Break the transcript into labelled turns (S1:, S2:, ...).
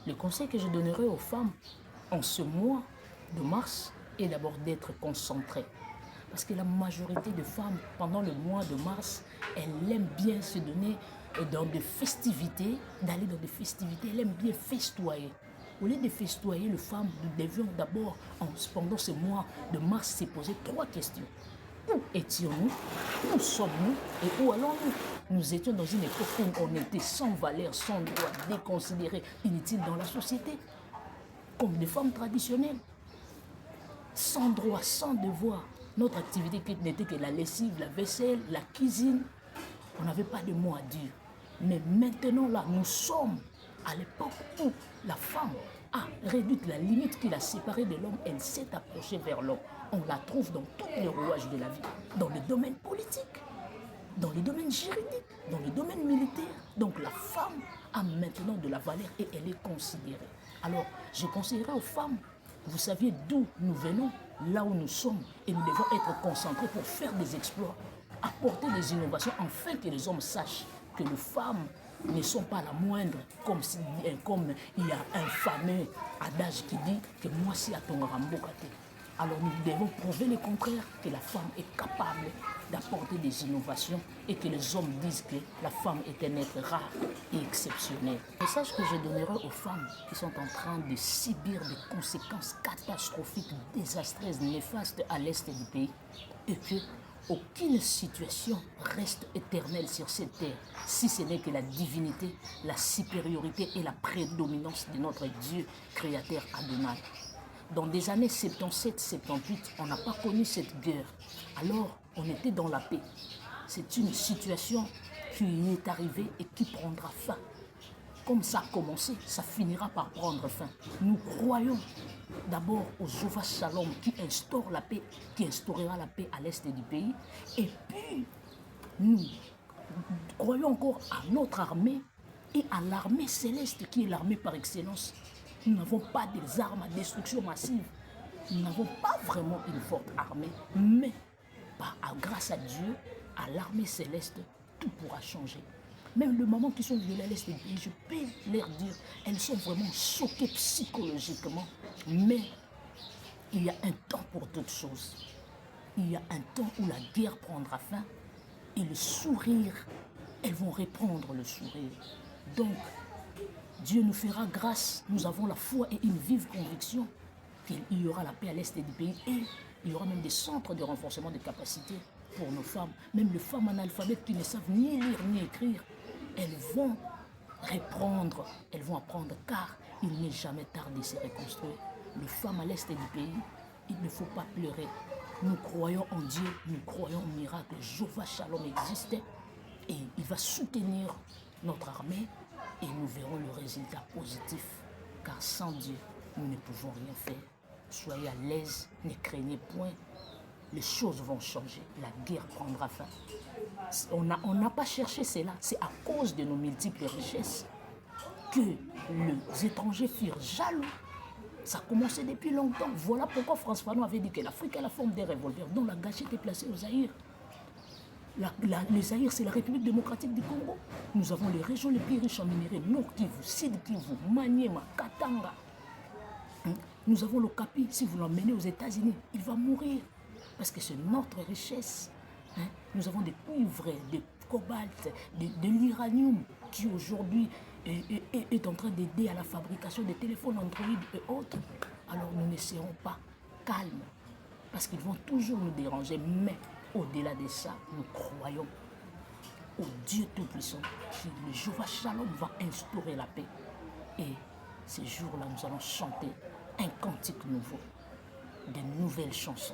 S1: Le conseil que je donnerai aux femmes en ce mois de mars est d'abord d'être concentrées. Parce que la majorité de femmes, pendant le mois de mars, elles aiment bien se donner dans des festivités, d'aller dans des festivités, elles aiment bien festoyer. Au lieu de festoyer les femmes, nous devions d'abord, pendant ce mois de mars, se poser 3 questions. Où étions-nous? Où sommes-nous? Et où allons-nous? Nous étions dans une époque où on était sans valeur, sans droit, déconsidérés, inutiles dans la société, comme des femmes traditionnelles, sans droit, sans devoir. Notre activité n'était que la lessive, la vaisselle, la cuisine. On n'avait pas de mots à dire. Mais maintenant, là, nous sommes à l'époque où la femme a réduit la limite qui l'a séparée de l'homme. Elle s'est approchée vers l'homme. On la trouve dans tous les rouages de la vie, dans le domaine politique, dans le domaine juridique, dans le domaine militaire. Donc la femme a maintenant de la valeur et elle est considérée. Alors, je conseillerais aux femmes, vous saviez d'où nous venons, là où nous sommes, et nous devons être concentrés pour faire des exploits, apporter des innovations, afin que les hommes sachent que les femmes ne sont pas la moindre, comme il y a un fameux adage qui dit que moi si à ton rambokate. Alors nous devons prouver le contraire, que la femme est capable d'apporter des innovations et que les hommes disent que la femme est un être rare et exceptionnel. Le message que je donnerai aux femmes qui sont en train de subir des conséquences catastrophiques, désastreuses, néfastes à l'est du pays, est que aucune situation reste éternelle sur cette terre, si ce n'est que la divinité, la supériorité et la prédominance de notre Dieu créateur Adonai. Dans des années 77-78, on n'a pas connu cette guerre. Alors, on était dans la paix. C'est une situation qui est arrivée et qui prendra fin. Comme ça a commencé, ça finira par prendre fin. Nous croyons d'abord au Jéhovah Shalom qui instaure la paix, qui instaurera la paix à l'est du pays. Et puis, nous croyons encore à notre armée et à l'armée céleste qui est l'armée par excellence. Nous n'avons pas des armes à destruction massive. Nous n'avons pas vraiment une forte armée. Mais, grâce à Dieu, à l'armée céleste, tout pourra changer. Même les mamans qui sont violées à l'est du pays, je peux leur dire, elles sont vraiment choquées psychologiquement. Mais il y a un temps pour toutes choses. Il y a un temps où la guerre prendra fin et le sourire, elles vont reprendre le sourire. Donc, Dieu nous fera grâce. Nous avons la foi et une vive conviction qu'il y aura la paix à l'est du pays et il y aura même des centres de renforcement des capacités pour nos femmes. Même les femmes analphabètes qui ne savent ni lire ni écrire, elles vont reprendre, elles vont apprendre car il n'est jamais tard de se reconstruire. Les femmes à l'est du pays, il ne faut pas pleurer. Nous croyons en Dieu, nous croyons au miracle. Jéhovah Shalom existe et il va soutenir notre armée et nous verrons le résultat positif. Car sans Dieu, nous ne pouvons rien faire. Soyez à l'aise, ne craignez point. Les choses vont changer, la guerre prendra fin. On n'a pas cherché cela, c'est à cause de nos multiples richesses que les étrangers furent jaloux. Ça a commencé depuis longtemps. Voilà pourquoi François Fanon avait dit que l'Afrique a la forme des revolvers, dont la gâchette est placée au Zaïre. Le Zaïre, c'est la République démocratique du Congo. Nous avons les régions les plus riches en minerais, Nord Kivu, Sud Kivu, Maniema, Katanga. Nous avons le Capi, si vous l'emmenez aux États-Unis, il va mourir. Parce que c'est notre richesse. Nous avons des cuivres, des cobalt, de l'uranium qui aujourd'hui est en train d'aider à la fabrication des téléphones Android et autres. Alors nous ne serons pas calmes. Parce qu'ils vont toujours nous déranger. Mais au-delà de ça, nous croyons au Dieu Tout-Puissant qui, le Jéhovah Shalom, va instaurer la paix. Et ces jours-là, nous allons chanter un cantique nouveau, de nouvelles chansons.